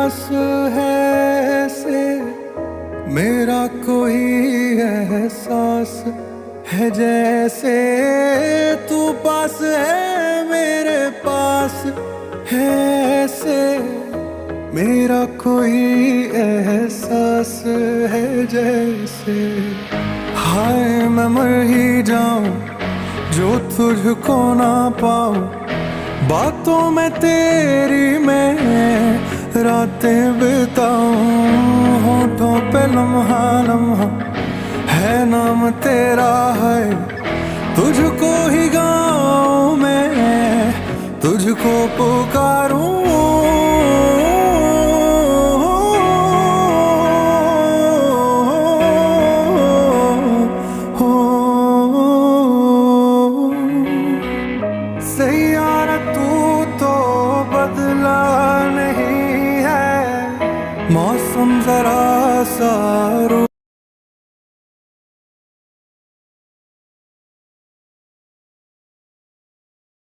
पास है से मेरा कोई एहसास है, जैसे तू पास है मेरे पास है से मेरा कोई एहसास है, जैसे हाय मैं मर ही जाऊं जो तुझको ना पाऊं, बातों में तेरी मैं रातें बिताऊं, होठों पे लम्हा लम्हा है नाम तेरा है, तुझको ही गाऊं मैं तुझको पुकारूं। सैयारा तू तो बदला नहीं है, मौसम जरा सा